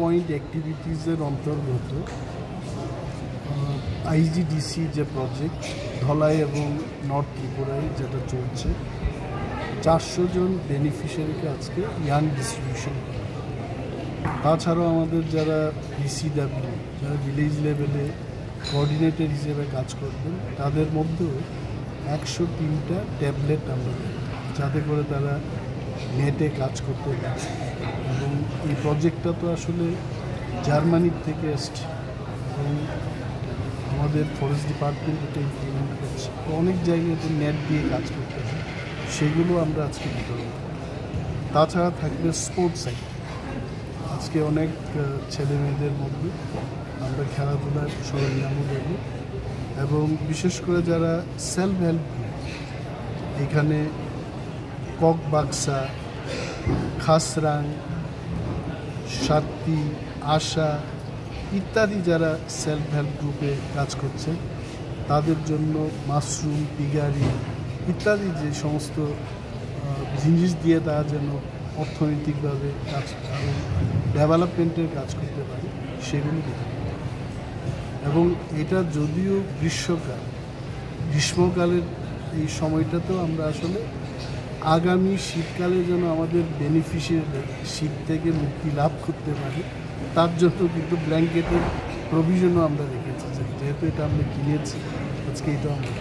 Point অ্যাক্টিভিটিসের অন্তর্গত আইজিডিসি যে project Dhalai এবং নর্থ ত্রিপুরায় যেটা চলছে 400 জন বেনিফিশিয়ারিকে আজকে ইয়ান ডিস্ট্রিবিউশন করা। তাছাড়াও আমাদের যারা বিসিডাব্লিউ যারা ভিলেজ লেভেলে কোঅর্ডিনেটর হিসেবে কাজ করবেন তাদের মধ্যেও 103টা ট্যাবলেট আমরা দেব, যাতে করে তারা নেটে কাজ করতে পারে। এবং এই প্রজেক্টটা তো আসলে জার্মানির থেকে এসছে এবং আমাদের ফরেস্ট ডিপার্টমেন্ট এটা ইমপ্লিমেন্ট করছে। তো অনেক জায়গাতে নেট দিয়ে কাজ করতে হয়, সেগুলো আমরা আজকে বিতরণ করব। তাছাড়া থাকবে স্পোর্টস সাইড। আজকে অনেক ছেলে মেয়েদের মধ্যে আমরা খেলাধুলার সরঞ্জামও দেব এবং বিশেষ করে যারা সেলফ হেল্প গ্রুপ, এখানে ককবাক্সা, খাসরাং, সাত্তি, আশা ইত্যাদি যারা সেলফ হেল্প গ্রুপে কাজ করছে তাদের জন্য মাশরুম, পিগারি ইত্যাদি যে সমস্ত জিনিস দিয়ে তারা যেন অর্থনৈতিকভাবে কাজ এবং ডেভেলপমেন্টের কাজ করতে পারে সেগুলো দিতে হবে। এবং এটা যদিও গ্রীষ্মকালের এই সময়টাতেও আমরা আসলে আগামী শীতকালে যেন আমাদের বেনিফিশিয়ারি শীত থেকে মুক্তি লাভ করতে পারে তার জন্য কিন্তু ব্ল্যাঙ্কেটের প্রভিশনও আমরা রেখেছি, যেহেতু এটা আমরা কিনেছি আজকে এটা আমরা